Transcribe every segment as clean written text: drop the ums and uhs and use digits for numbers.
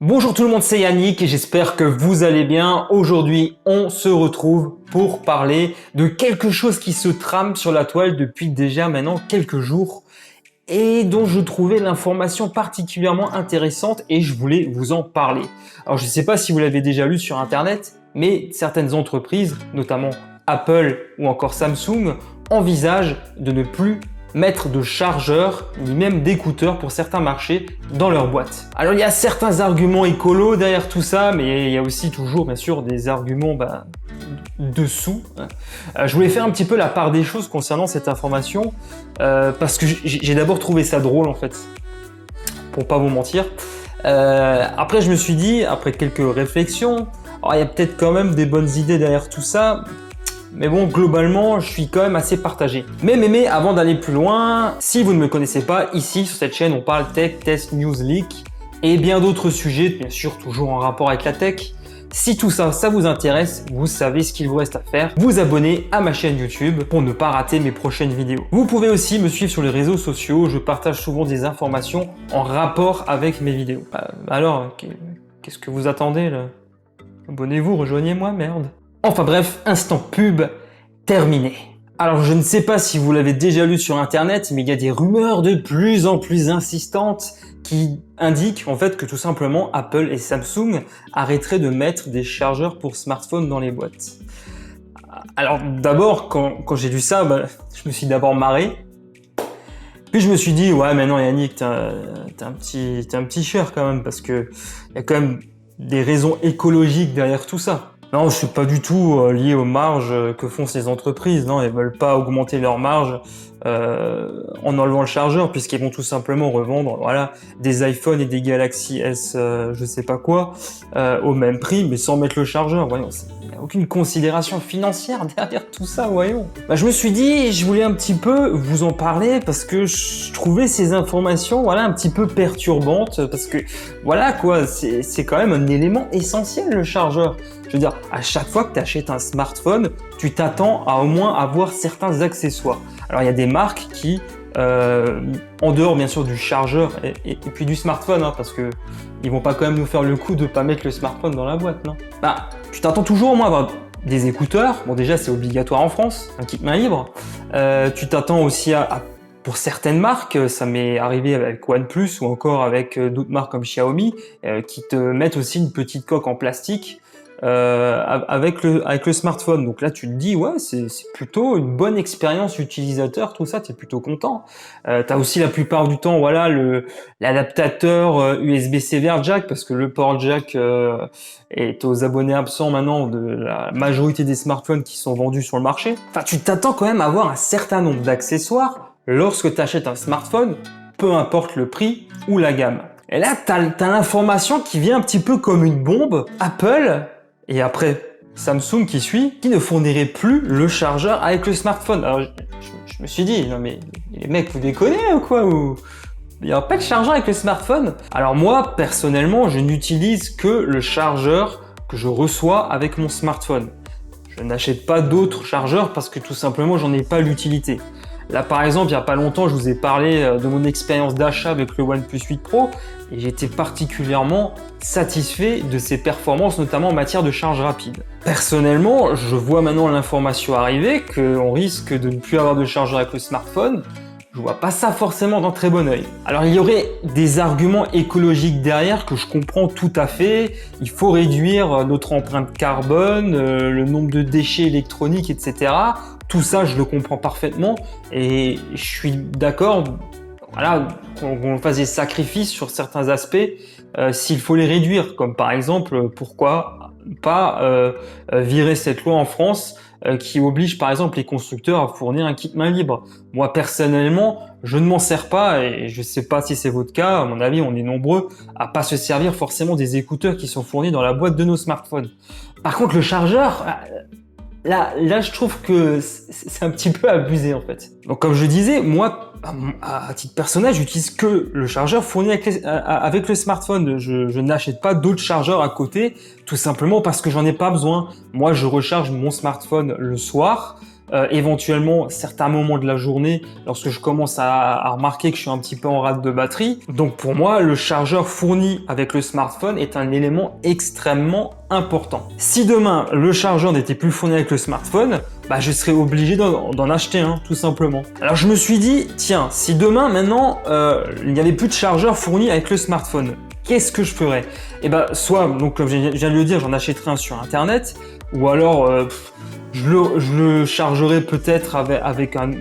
Bonjour tout le monde, c'est Yannick et j'espère que vous allez bien. Aujourd'hui, on se retrouve pour parler de quelque chose qui se trame sur la toile depuis déjà maintenant quelques jours et dont je trouvais l'information particulièrement intéressante et je voulais vous en parler. Alors je ne sais pas si vous l'avez déjà lu sur internet, mais certaines entreprises, notamment Apple ou encore Samsung, envisagent de ne plus mettre de chargeurs ni même d'écouteurs pour certains marchés dans leur boîte. Alors il y a certains arguments écolos derrière tout ça, mais il y a aussi toujours bien sûr des arguments dessous. Je voulais faire un petit peu la part des choses concernant cette information parce que j'ai d'abord trouvé ça drôle en fait, pour pas vous mentir. Après je me suis dit, après quelques réflexions, alors, il y a peut-être quand même des bonnes idées derrière tout ça. Mais bon, globalement, je suis quand même assez partagé. Mais avant d'aller plus loin, si vous ne me connaissez pas, ici, sur cette chaîne, on parle tech, test, news, leak et bien d'autres sujets, bien sûr, toujours en rapport avec la tech. Si tout ça, ça vous intéresse, vous savez ce qu'il vous reste à faire. Vous abonner à ma chaîne YouTube pour ne pas rater mes prochaines vidéos. Vous pouvez aussi me suivre sur les réseaux sociaux. Je partage souvent des informations en rapport avec mes vidéos. Alors, qu'est-ce que vous attendez là? Abonnez-vous, rejoignez-moi, merde. Enfin bref, instant pub terminé. Alors je ne sais pas si vous l'avez déjà lu sur internet, mais il y a des rumeurs de plus en plus insistantes qui indiquent en fait que tout simplement Apple et Samsung arrêteraient de mettre des chargeurs pour smartphones dans les boîtes. Alors d'abord, quand j'ai lu ça, je me suis d'abord marré. Puis je me suis dit, ouais mais non Yannick, t'es un petit cher quand même, parce que il y a quand même des raisons écologiques derrière tout ça. Non, je suis pas du tout lié aux marges que font ces entreprises. Non, elles veulent pas augmenter leurs marges en enlevant le chargeur, puisqu'ils vont tout simplement revendre, voilà, des iPhones et des Galaxy S, je sais pas quoi, au même prix, mais sans mettre le chargeur. Voyons, il n'y a aucune considération financière derrière tout ça, voyons. Je me suis dit, je voulais un petit peu vous en parler parce que je trouvais ces informations, voilà, un petit peu perturbantes, parce que voilà quoi, c'est quand même un élément essentiel, le chargeur. Je veux dire, à chaque fois que tu achètes un smartphone, tu t'attends à au moins avoir certains accessoires. Alors il y a des marques qui, en dehors bien sûr du chargeur et puis du smartphone, hein, parce que ils vont pas quand même nous faire le coup de pas mettre le smartphone dans la boîte, non? Tu t'attends toujours au moins à avoir des écouteurs. Bon déjà c'est obligatoire en France, un kit main libre. Tu t'attends aussi pour certaines marques, ça m'est arrivé avec OnePlus ou encore avec d'autres marques comme Xiaomi, qui te mettent aussi une petite coque en plastique avec le smartphone. Donc là tu te dis ouais, c'est plutôt une bonne expérience utilisateur, tout ça, tu es plutôt content. Tu as aussi la plupart du temps voilà l'adaptateur USB-C vers jack, parce que le port jack est aux abonnés absents maintenant de la majorité des smartphones qui sont vendus sur le marché. Enfin, tu t'attends quand même à avoir un certain nombre d'accessoires lorsque tu achètes un smartphone, peu importe le prix ou la gamme. Et là, t'as l'information qui vient un petit peu comme une bombe. Apple, et après Samsung qui suit, qui ne fournirait plus le chargeur avec le smartphone. Alors je me suis dit, non mais les mecs, vous déconnez ou quoi? Il n'y aura pas de chargeur avec le smartphone? Alors moi, personnellement, je n'utilise que le chargeur que je reçois avec mon smartphone. Je n'achète pas d'autres chargeurs parce que tout simplement, j'en ai pas l'utilité. Là, par exemple, il n'y a pas longtemps, je vous ai parlé de mon expérience d'achat avec le OnePlus 8 Pro et j'étais particulièrement satisfait de ses performances, notamment en matière de charge rapide. Personnellement, je vois maintenant l'information arriver qu'on risque de ne plus avoir de chargeur avec le smartphone. Je vois pas ça forcément d'un très bon œil. Alors, il y aurait des arguments écologiques derrière que je comprends tout à fait. Il faut réduire notre empreinte carbone, le nombre de déchets électroniques, etc. Tout ça, je le comprends parfaitement et je suis d'accord, voilà, qu'on fasse des sacrifices sur certains aspects s'il faut les réduire, comme par exemple, pourquoi pas virer cette loi en France qui oblige par exemple les constructeurs à fournir un kit main libre. Moi personnellement, je ne m'en sers pas et je ne sais pas si c'est votre cas. À mon avis, on est nombreux à pas se servir forcément des écouteurs qui sont fournis dans la boîte de nos smartphones. Par contre, le chargeur, Là, je trouve que c'est un petit peu abusé en fait. Donc comme je disais, moi, à titre personnel, j'utilise que le chargeur fourni avec le smartphone. Je n'achète pas d'autres chargeurs à côté, tout simplement parce que j'en ai pas besoin. Moi, je recharge mon smartphone le soir. éventuellement certains moments de la journée lorsque je commence à remarquer que je suis un petit peu en rate de batterie. Donc pour moi, le chargeur fourni avec le smartphone est un élément extrêmement important. Si demain le chargeur n'était plus fourni avec le smartphone, bah, je serais obligé d'en acheter un, tout simplement. Alors je me suis dit, tiens, si demain maintenant il n'y avait plus de chargeur fourni avec le smartphone, qu'est-ce que je ferais? Et bah soit, donc comme je viens de le dire, j'en achèterai un sur internet, ou alors je le chargerai peut-être avec un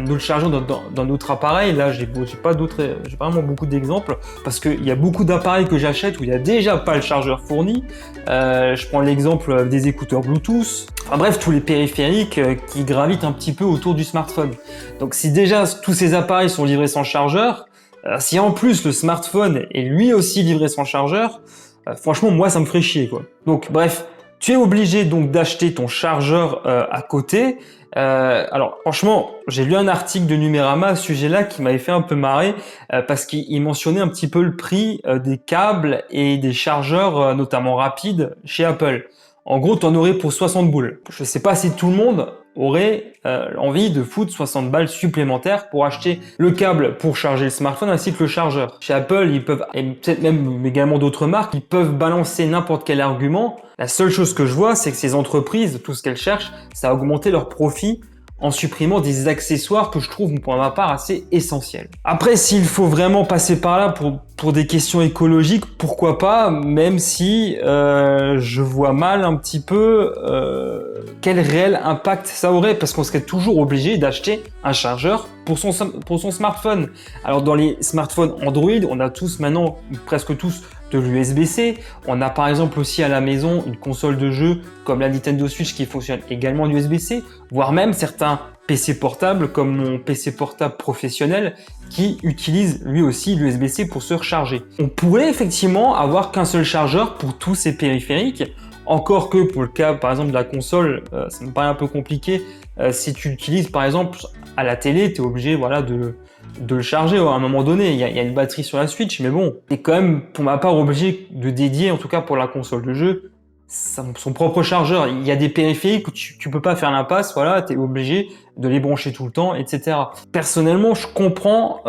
autre chargeur d'un autre appareil. Là, j'ai pas vraiment beaucoup d'exemples parce qu'il y a beaucoup d'appareils que j'achète où il n'y a déjà pas le chargeur fourni. Je prends l'exemple des écouteurs Bluetooth. Enfin bref, tous les périphériques qui gravitent un petit peu autour du smartphone. Donc si déjà tous ces appareils sont livrés sans chargeur, si en plus le smartphone est lui aussi livré sans chargeur, franchement moi ça me ferait chier quoi. Donc bref, tu es obligé donc d'acheter ton chargeur à côté. Alors franchement, j'ai lu un article de Numérama à ce sujet-là qui m'avait fait un peu marrer parce qu'il mentionnait un petit peu le prix des câbles et des chargeurs notamment rapides chez Apple. En gros, tu en aurais pour 60 boules. Je sais pas si tout le monde aurait envie de foutre 60 balles supplémentaires pour acheter le câble pour charger le smartphone ainsi que le chargeur. Chez Apple, ils peuvent, et peut-être même également d'autres marques, ils peuvent balancer n'importe quel argument. La seule chose que je vois, c'est que ces entreprises, tout ce qu'elles cherchent, c'est à augmenter leurs profits en supprimant des accessoires que je trouve pour ma part assez essentiels. Après, s'il faut vraiment passer par là pour des questions écologiques, pourquoi pas, même si je vois mal un petit peu quel réel impact ça aurait, parce qu'on serait toujours obligé d'acheter un chargeur pour son smartphone. Alors dans les smartphones Android, on a tous maintenant, presque tous, de l'USB-C. On a par exemple aussi à la maison une console de jeu comme la Nintendo Switch qui fonctionne également en USB-C, voire même certains PC portables comme mon PC portable professionnel qui utilise lui aussi l'USB-C pour se recharger. On pourrait effectivement avoir qu'un seul chargeur pour tous ces périphériques, encore que pour le cas par exemple de la console, ça me paraît un peu compliqué. Si tu l'utilises par exemple à la télé, tu es obligé voilà, de le charger à un moment donné. Il y a une batterie sur la Switch, mais bon, tu es quand même pour ma part obligé de dédier, en tout cas pour la console de jeu, son propre chargeur. Il y a des périphériques où tu peux pas faire l'impasse, voilà, tu es obligé de les brancher tout le temps, etc. Personnellement, je comprends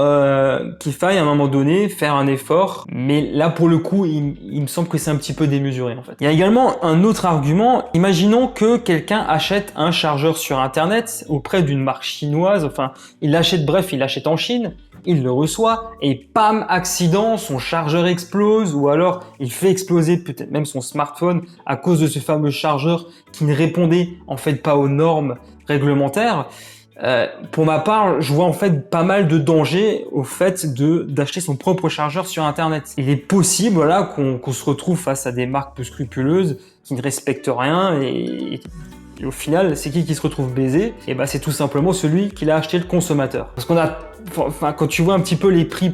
qu'il faille à un moment donné faire un effort, mais là pour le coup, il me semble que c'est un petit peu démesuré en fait. Il y a également un autre argument. Imaginons que quelqu'un achète un chargeur sur internet auprès d'une marque chinoise, enfin, il l'achète en Chine, il le reçoit et pam, accident, son chargeur explose ou alors il fait exploser peut-être même son smartphone à cause de ce fameux chargeur qui ne répondait en fait pas aux normes réglementaires. Pour ma part, je vois en fait pas mal de dangers au fait d'acheter son propre chargeur sur internet. Il est possible voilà, qu'on se retrouve face à des marques peu scrupuleuses qui ne respectent rien et au final, c'est qui se retrouve baisé? Et ben, c'est tout simplement celui qui l'a acheté, le consommateur. Parce quand tu vois un petit peu les prix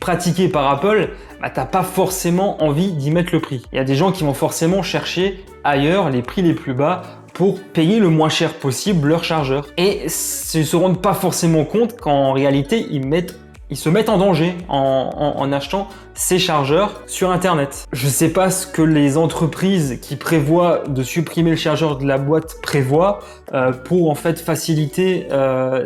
pratiqués par Apple, bah, t'as pas forcément envie d'y mettre le prix. Il y a des gens qui vont forcément chercher ailleurs les prix les plus bas pour payer le moins cher possible leur chargeur. Et ils se rendent pas forcément compte qu'en réalité, ils se mettent en danger en achetant ces chargeurs sur internet. Je ne sais pas ce que les entreprises qui prévoient de supprimer le chargeur de la boîte prévoient pour en fait faciliter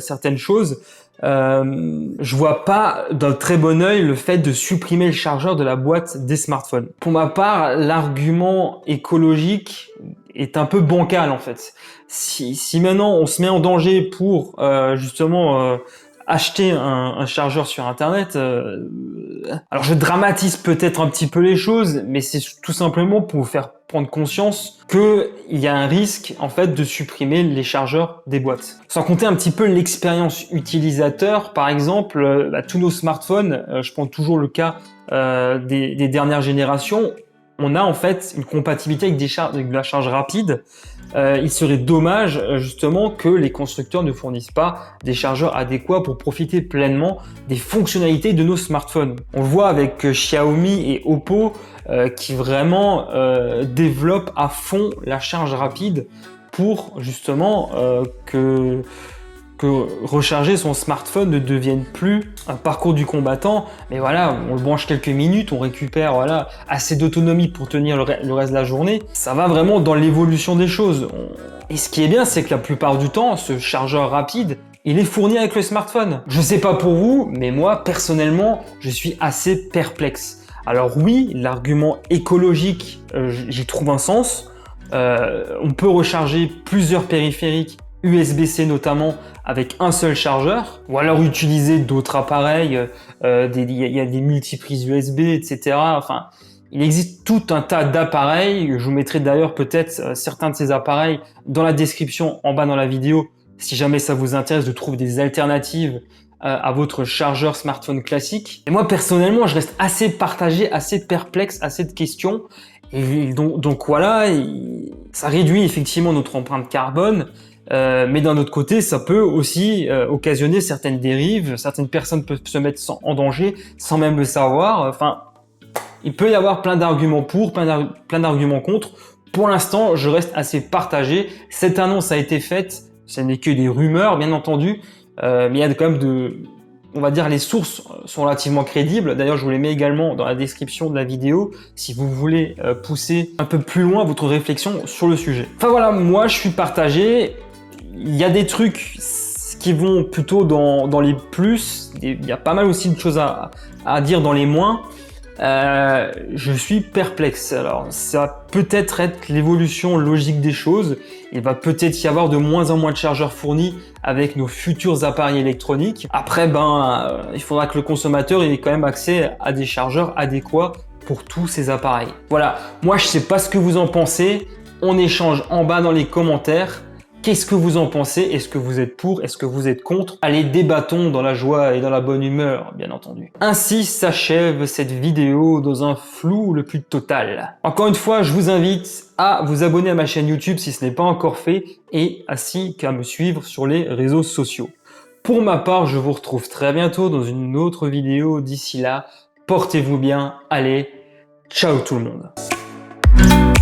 certaines choses. Je vois pas d'un très bon œil le fait de supprimer le chargeur de la boîte des smartphones. Pour ma part, l'argument écologique est un peu bancal en fait. Si maintenant on se met en danger pour justement acheter un chargeur sur internet, alors je dramatise peut-être un petit peu les choses, mais c'est tout simplement pour vous faire prendre conscience qu'il y a un risque en fait de supprimer les chargeurs des boîtes. Sans compter un petit peu l'expérience utilisateur, par exemple, tous nos smartphones, je prends toujours le cas des dernières générations, on a en fait une compatibilité avec de la charge rapide. Il serait dommage justement que les constructeurs ne fournissent pas des chargeurs adéquats pour profiter pleinement des fonctionnalités de nos smartphones. On le voit avec Xiaomi et Oppo qui vraiment développent à fond la charge rapide pour justement que que recharger son smartphone ne devienne plus un parcours du combattant, mais voilà, on le branche quelques minutes, on récupère voilà, assez d'autonomie pour tenir le reste de la journée. Ça va vraiment dans l'évolution des choses. Et ce qui est bien, c'est que la plupart du temps, ce chargeur rapide, il est fourni avec le smartphone. Je sais pas pour vous, mais moi, personnellement, je suis assez perplexe. Alors oui, l'argument écologique, j'y trouve un sens. On peut recharger plusieurs périphériques, USB-C notamment, avec un seul chargeur, ou alors utiliser d'autres appareils, il y a des multiprises USB, etc. Enfin, il existe tout un tas d'appareils. Je vous mettrai d'ailleurs peut-être certains de ces appareils dans la description en bas dans la vidéo, si jamais ça vous intéresse de trouver des alternatives à votre chargeur smartphone classique. Et moi personnellement, je reste assez partagé, assez perplexe à cette question. Et donc voilà, ça réduit effectivement notre empreinte carbone, mais d'un autre côté, ça peut aussi occasionner certaines dérives. Certaines personnes peuvent se mettre en danger sans même le savoir. Enfin, il peut y avoir plein d'arguments pour, plein d'arguments contre. Pour l'instant, je reste assez partagé. Cette annonce a été faite, ce n'est que des rumeurs, bien entendu, mais il y a quand même on va dire les sources sont relativement crédibles. D'ailleurs, je vous les mets également dans la description de la vidéo si vous voulez pousser un peu plus loin votre réflexion sur le sujet. Enfin voilà, moi je suis partagé. Il y a des trucs qui vont plutôt dans les plus. Il y a pas mal aussi de choses à dire dans les moins. Je suis perplexe. Alors, ça va peut-être être l'évolution logique des choses. Il va peut-être y avoir de moins en moins de chargeurs fournis avec nos futurs appareils électroniques. Après, il faudra que le consommateur ait quand même accès à des chargeurs adéquats pour tous ces appareils. Voilà. Moi, je sais pas ce que vous en pensez. On échange en bas dans les commentaires. Qu'est-ce que vous en pensez? Est-ce que vous êtes pour? Est-ce que vous êtes contre? Allez, débattons dans la joie et dans la bonne humeur, bien entendu. Ainsi s'achève cette vidéo dans un flou le plus total. Encore une fois, je vous invite à vous abonner à ma chaîne YouTube si ce n'est pas encore fait et ainsi qu'à me suivre sur les réseaux sociaux. Pour ma part, je vous retrouve très bientôt dans une autre vidéo. D'ici là, portez-vous bien. Allez, ciao tout le monde.